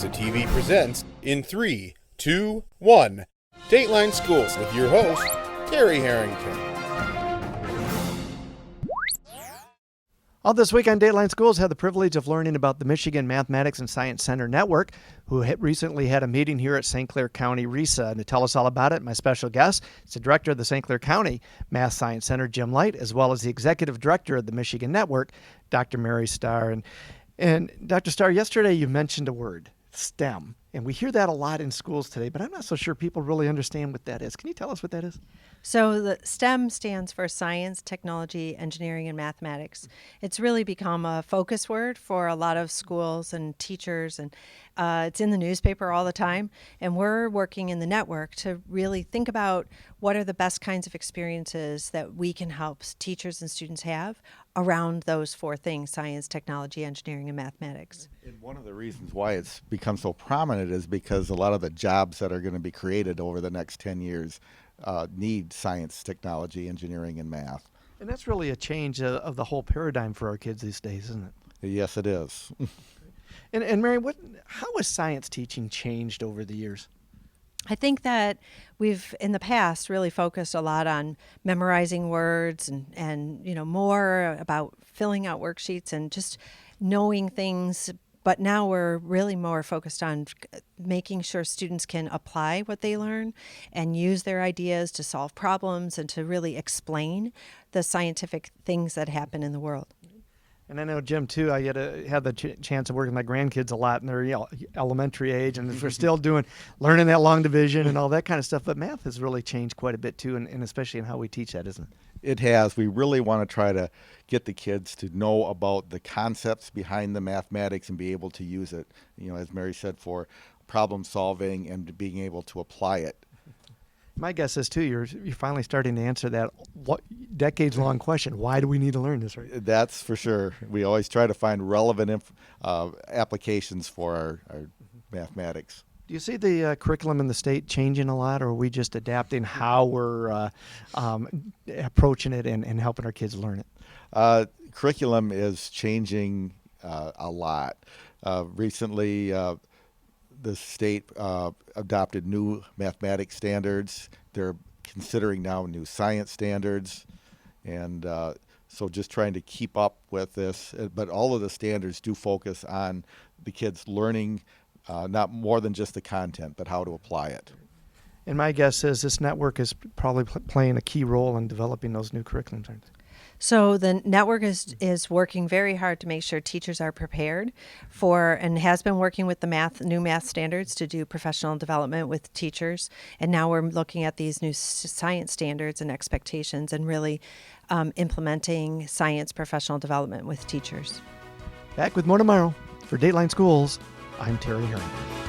SCCRESA TV presents in 3, 2, 1, Dateline Schools with your host, Terry Harrington. All this week on Dateline Schools, had the privilege of learning about the Michigan Mathematics and Science Center Network, who recently had a meeting here at St. Clair County RESA. And to tell us all about it, my special guest is the director of the St. Clair County Math Science Center, Jim Licht, as well as the executive director of the Michigan Network, Dr. Mary Starr. And Dr. Starr, yesterday you mentioned a word, STEM. And we hear that a lot in schools today, but I'm not so sure people really understand what that is. Can you tell us what that is? So the STEM stands for science, technology, engineering, and mathematics. It's really become a focus word for a lot of schools and teachers, and it's in the newspaper all the time. And we're working in the network to really think about what are the best kinds of experiences that we can help teachers and students have around those four things: science, technology, engineering, and mathematics. And one of the reasons why it's become so prominent is because a lot of the jobs that are going to be created over the next 10 years need science, technology, engineering, and math. And that's really a change of the whole paradigm for our kids these days, isn't it? Yes, it is. And Mary, how has science teaching changed over the years? I think that we've, in the past, really focused a lot on memorizing words and more about filling out worksheets and just knowing things. But now we're really more focused on making sure students can apply what they learn and use their ideas to solve problems and to really explain the scientific things that happen in the world. And I know, Jim, too, I had the chance of working with my grandkids a lot in their elementary age, and we're still learning that long division and all that kind of stuff. But math has really changed quite a bit, too, and especially in how we teach that, isn't it? It has. We really want to try to get the kids to know about the concepts behind the mathematics and be able to use it, as Mary said, for problem solving and being able to apply it. My guess is, too, you're finally starting to answer that decades-long question. Why do we need to learn this? Right? That's for sure. We always try to find relevant applications for our mathematics. Do you see the curriculum in the state changing a lot, or are we just adapting how we're approaching it and helping our kids learn it? Curriculum is changing a lot. Recently, the state adopted new mathematics standards. They're considering now new science standards. And so just trying to keep up with this. But all of the standards do focus on the kids learning not more than just the content, but how to apply it. And my guess is this network is probably playing a key role in developing those new curriculums. So the network is working very hard to make sure teachers are prepared for, and has been working with the new math standards to do professional development with teachers. And now we're looking at these new science standards and expectations and really implementing science professional development with teachers. Back with more tomorrow. For Dateline Schools, I'm Terry Harrington.